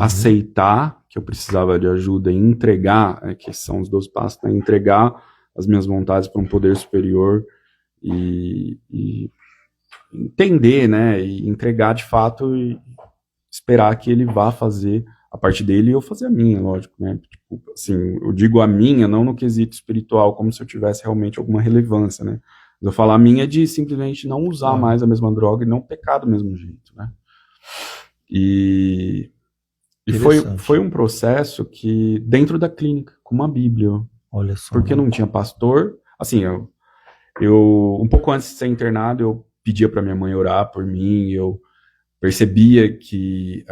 Speaker 2: aceitar que eu precisava de ajuda e entregar, que são os 12 passos, né? Entregar as minhas vontades para um poder superior e entender, né? E entregar de fato e esperar que ele vá fazer a parte dele e eu fazer a minha, lógico, né? Tipo, assim, eu digo a minha, não no quesito espiritual, como se eu tivesse realmente alguma relevância, né? Mas eu falo a minha de simplesmente não usar mais a mesma droga e não pecar do mesmo jeito, né? E foi um processo que, dentro da clínica, com uma Bíblia,
Speaker 1: olha só,
Speaker 2: porque não tinha pastor, assim, eu um pouco antes de ser internado, eu pedia para minha mãe orar por mim, eu percebia que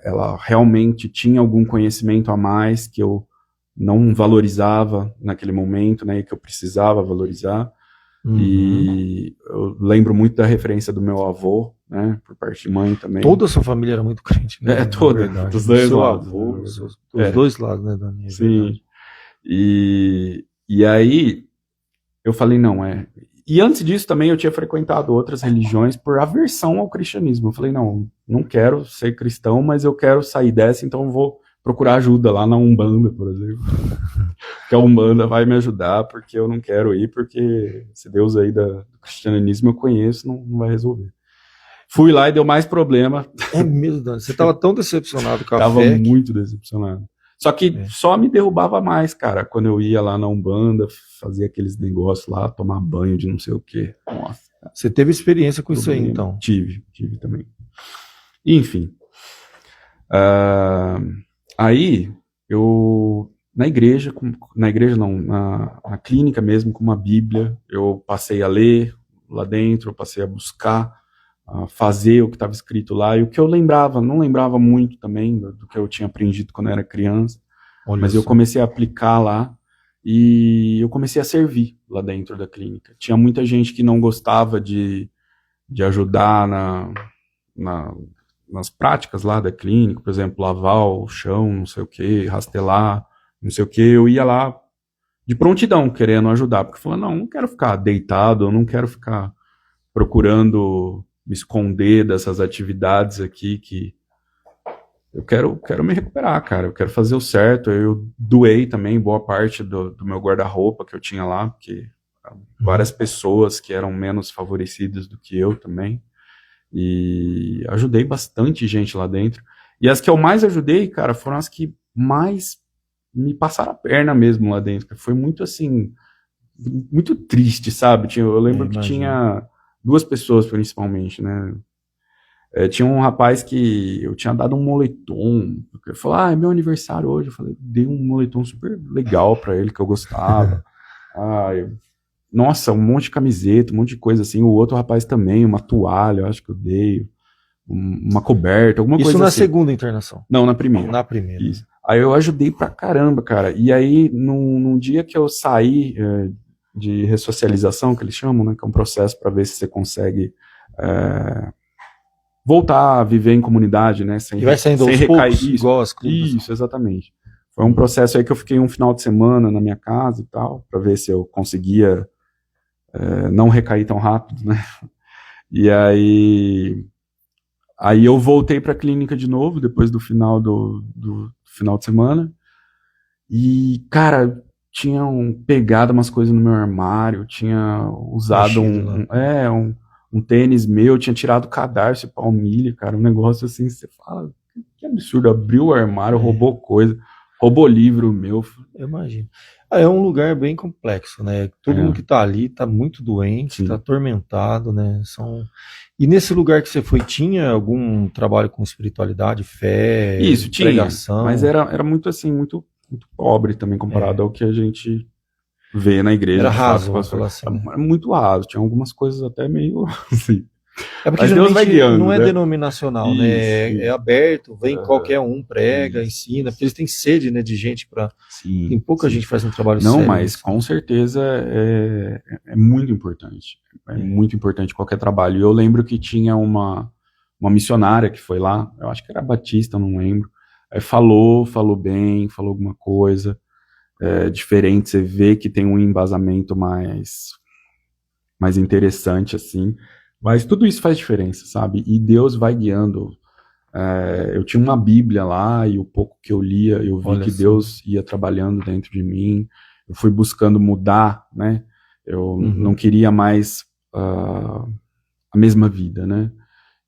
Speaker 2: ela realmente tinha algum conhecimento a mais que eu não valorizava naquele momento, né, e que eu precisava valorizar. E eu lembro muito da referência do meu avô, né, por parte de mãe também.
Speaker 1: Toda a sua família era muito crente, né?
Speaker 2: Toda, dos dois lados.
Speaker 1: Avô, dos dois lados, né, Dani?
Speaker 2: Sim. E aí eu falei, não, E antes disso também eu tinha frequentado outras religiões por aversão ao cristianismo. Eu falei, não quero ser cristão, mas eu quero sair dessa, então eu vou procurar ajuda lá na Umbanda, por exemplo. Que a Umbanda vai me ajudar, porque eu não quero ir, porque esse Deus aí do cristianismo eu conheço, não vai resolver. Fui lá e deu mais problema.
Speaker 1: É mesmo, Dani? Você estava tão decepcionado com a
Speaker 2: fé. Tava
Speaker 1: muito
Speaker 2: decepcionado. Só que só me derrubava mais, cara, quando eu ia lá na Umbanda, fazia aqueles negócios lá, tomar banho de não sei o quê. Nossa.
Speaker 1: Você teve experiência com isso aí, então?
Speaker 2: Tive também. Enfim. Aí, eu, na clínica mesmo, com uma Bíblia, eu passei a ler lá dentro, eu passei a buscar, a fazer o que estava escrito lá, e o que eu não lembrava muito também do que eu tinha aprendido quando eu era criança, mas eu comecei a aplicar lá, e eu comecei a servir lá dentro da clínica. Tinha muita gente que não gostava de ajudar nas práticas lá da clínica, por exemplo, lavar o chão, não sei o que, rastelar, não sei o que, eu ia lá de prontidão, querendo ajudar, porque eu falei, não quero ficar deitado, eu não quero ficar procurando me esconder dessas atividades aqui, que eu quero me recuperar, cara, eu quero fazer o certo. Eu doei também boa parte do meu guarda-roupa que eu tinha lá, porque várias pessoas que eram menos favorecidas do que eu também, e ajudei bastante gente lá dentro, e as que eu mais ajudei, cara, foram as que mais me passaram a perna mesmo lá dentro, foi muito assim, muito triste, sabe? Eu lembro que tinha 2 pessoas principalmente, né? Tinha um rapaz que eu tinha dado um moletom, ele falou, é meu aniversário hoje, eu falei, dei um moletom super legal pra ele, que eu gostava. Nossa, um monte de camiseta, um monte de coisa assim. O outro rapaz também, uma toalha, eu acho que eu dei, uma coberta, alguma coisa assim.
Speaker 1: Isso na segunda internação?
Speaker 2: Não, na primeira.
Speaker 1: Na primeira.
Speaker 2: Isso. Aí eu ajudei pra caramba, cara. E aí, num dia que eu saí de ressocialização, que eles chamam, né, que é um processo para ver se você consegue voltar a viver em comunidade, né, sem recair.
Speaker 1: Igual as clínicas.
Speaker 2: Isso, exatamente. Foi um processo aí que eu fiquei um final de semana na minha casa e tal, para ver se eu conseguia não recair tão rápido, né? E aí eu voltei para a clínica de novo, depois do final do final de semana, e, cara, tinham pegado umas coisas no meu armário, tinha usado
Speaker 1: Mexido lá.
Speaker 2: um tênis meu, tinha tirado o cadarço e palmilha, cara, um negócio assim, você fala, que absurdo, abriu o armário,
Speaker 1: É,
Speaker 2: roubou coisa, roubou livro meu,
Speaker 1: eu imagino. Ah, é um lugar bem complexo, né? Todo mundo
Speaker 2: é,
Speaker 1: que está ali está muito doente, está
Speaker 2: sim.
Speaker 1: atormentado, né? E nesse lugar que você foi, tinha algum trabalho com espiritualidade, fé,
Speaker 2: Isso, tinha, mas
Speaker 1: pregação?
Speaker 2: era muito assim, muito pobre também comparado
Speaker 1: É,
Speaker 2: ao que a gente vê na igreja,
Speaker 1: era
Speaker 2: de fato,
Speaker 1: raso,
Speaker 2: que
Speaker 1: vamos
Speaker 2: pastor,
Speaker 1: falar assim, né?
Speaker 2: era muito raso, tinha algumas coisas até meio assim,
Speaker 1: É porque
Speaker 2: mas Deus vai
Speaker 1: geralmente não
Speaker 2: guiando,
Speaker 1: é
Speaker 2: né?
Speaker 1: denominacional, né?
Speaker 2: Isso,
Speaker 1: É
Speaker 2: isso,
Speaker 1: aberto, vem
Speaker 2: aham,
Speaker 1: qualquer um, prega,
Speaker 2: isso,
Speaker 1: ensina, porque
Speaker 2: isso.
Speaker 1: eles têm sede, né, de gente para. Tem
Speaker 2: Sim,
Speaker 1: pouca gente
Speaker 2: sim.
Speaker 1: que faz um trabalho
Speaker 2: Não,
Speaker 1: sério
Speaker 2: mas
Speaker 1: desse,
Speaker 2: com
Speaker 1: né?
Speaker 2: certeza é muito importante. É
Speaker 1: É.
Speaker 2: muito importante qualquer trabalho. E eu lembro que tinha uma missionária que foi lá, eu acho que era batista, não lembro. Falou bem, falou alguma coisa diferente. Você vê que tem um embasamento mais interessante, assim. Mas tudo isso faz diferença, sabe? E Deus vai guiando. Eu tinha uma Bíblia lá e o pouco que eu lia, eu vi
Speaker 1: Olha
Speaker 2: que
Speaker 1: só.
Speaker 2: Deus ia trabalhando dentro de mim. Eu fui buscando mudar, né? Eu não
Speaker 1: Uhum.
Speaker 2: queria mais uh, a mesma vida, né?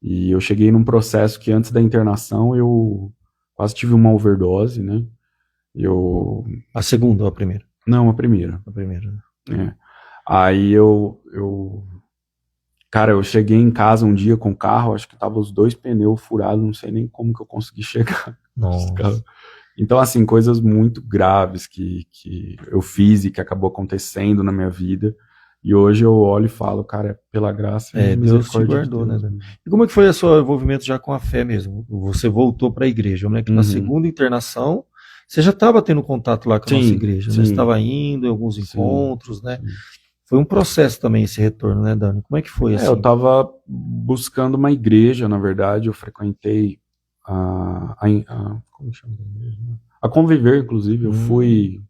Speaker 2: E eu cheguei num processo que antes da internação eu quase tive uma overdose, né? Eu
Speaker 1: A segunda ou a primeira?
Speaker 2: não, a primeira.
Speaker 1: A primeira, né?
Speaker 2: É. Aí cara, eu cheguei em casa um dia com o carro, acho que tava os dois pneus furados, não sei nem como que eu consegui chegar.
Speaker 1: Nossa.
Speaker 2: Então, assim, coisas muito graves que eu fiz e que acabou acontecendo na minha vida. E hoje eu olho e falo, cara, é pela graça e
Speaker 1: É, Deus te
Speaker 2: misericórdia de
Speaker 1: guardou, né,
Speaker 2: Deus
Speaker 1: Dan?
Speaker 2: mesmo.
Speaker 1: E como é que foi o seu envolvimento já com a fé mesmo? Você voltou para a igreja. Eu lembro que na
Speaker 2: Uhum.
Speaker 1: segunda internação, você já estava tendo contato lá com a nossa
Speaker 2: Sim,
Speaker 1: igreja, né? Você
Speaker 2: sim,
Speaker 1: estava indo em alguns
Speaker 2: sim,
Speaker 1: encontros, né?
Speaker 2: sim.
Speaker 1: Foi um processo também esse retorno, né, Dani? Como é que foi
Speaker 2: Eu
Speaker 1: assim?
Speaker 2: tava buscando uma igreja, na verdade, eu frequentei como chama a igreja? A Conviver, inclusive, eu
Speaker 1: Hum,
Speaker 2: fui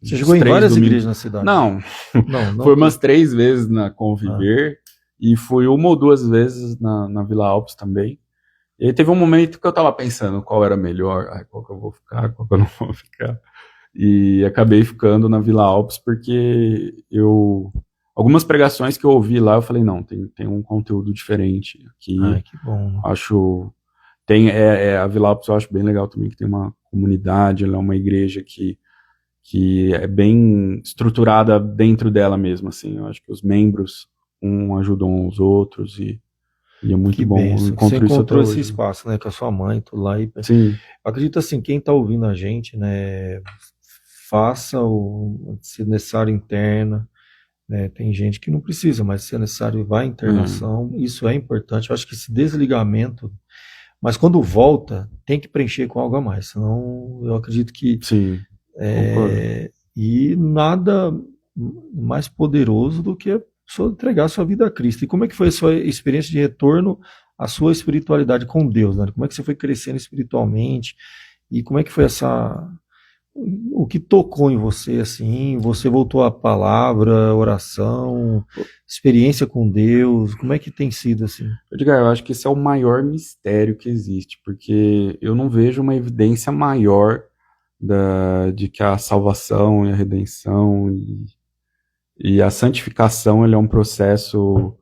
Speaker 1: você
Speaker 2: uns
Speaker 1: chegou em
Speaker 2: três
Speaker 1: várias
Speaker 2: domingos.
Speaker 1: igrejas na cidade?
Speaker 2: Não,
Speaker 1: Não, não
Speaker 2: foi umas
Speaker 1: tudo.
Speaker 2: 3 vezes na
Speaker 1: Ah,
Speaker 2: Conviver e fui uma ou duas vezes na Vila Alpes também. E aí teve um momento que eu tava pensando qual era melhor, qual que eu vou ficar, qual que eu não vou ficar. E acabei ficando na Vila Alpes porque algumas pregações que eu ouvi lá, eu falei, não, tem um conteúdo diferente aqui.
Speaker 1: ai, que bom.
Speaker 2: Acho a Vila Alpes eu acho bem legal também que tem uma comunidade, ela é uma igreja que é bem estruturada dentro dela mesmo, assim. Eu acho que os membros ajudam os outros e é muito
Speaker 1: Que
Speaker 2: bom. Eu
Speaker 1: benção que você
Speaker 2: encontro isso até
Speaker 1: encontrou esse
Speaker 2: hoje.
Speaker 1: espaço, né, com a sua mãe, tudo lá. Eu
Speaker 2: Sim,
Speaker 1: acredito assim, quem está ouvindo a gente, né, faça se necessário interna, né, tem gente que não precisa, mas se é necessário vá à
Speaker 2: é,
Speaker 1: internação, isso é importante. Eu acho que esse desligamento, mas quando volta, tem que preencher com algo a mais, senão eu acredito que
Speaker 2: sim, concordo.
Speaker 1: e nada mais poderoso do que a pessoa entregar a sua vida a Cristo. E como é que foi a sua experiência de retorno à sua espiritualidade com Deus, né? Como é que você foi crescendo espiritualmente? E como é que foi o que tocou em você assim? Você voltou à palavra, oração, experiência com Deus? Como é que tem sido assim?
Speaker 2: Eu acho que esse é o maior mistério que existe, porque eu não vejo uma evidência maior de que a salvação e a redenção e a santificação ele é um processo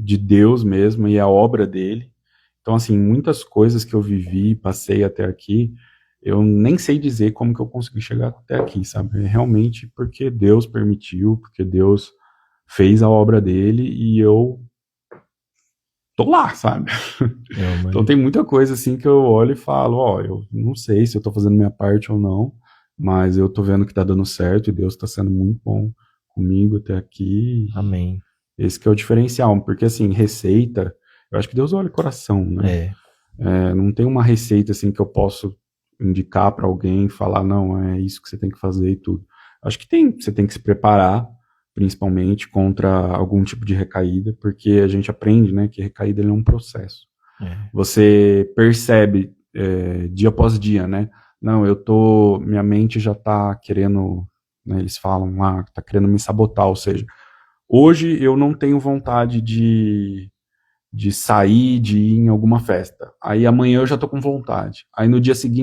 Speaker 2: de Deus mesmo e é a obra dele. Então, assim, muitas coisas que eu vivi, passei até aqui, eu nem sei dizer como que eu consegui chegar até aqui, sabe? É realmente porque Deus permitiu, porque Deus fez a obra dele e eu tô lá, sabe?
Speaker 1: É,
Speaker 2: Então tem muita coisa assim que eu olho e falo, ó, eu não sei se eu tô fazendo minha parte ou não, mas eu tô vendo que tá dando certo e Deus tá sendo muito bom comigo até aqui.
Speaker 1: amém.
Speaker 2: Esse que é o diferencial, porque assim, receita, eu acho que Deus olha o coração, né?
Speaker 1: É,
Speaker 2: Não tem uma receita assim que eu posso indicar para alguém e falar, não, é isso que você tem que fazer e tudo. Acho que você tem que se preparar, principalmente contra algum tipo de recaída, porque a gente aprende, né, que recaída ele é um processo.
Speaker 1: é.
Speaker 2: Você percebe dia após dia, né? Não, minha mente já tá querendo, né, eles falam lá, tá querendo me sabotar, ou seja, hoje eu não tenho vontade de sair, de ir em alguma festa. Aí amanhã eu já tô com vontade. Aí no dia seguinte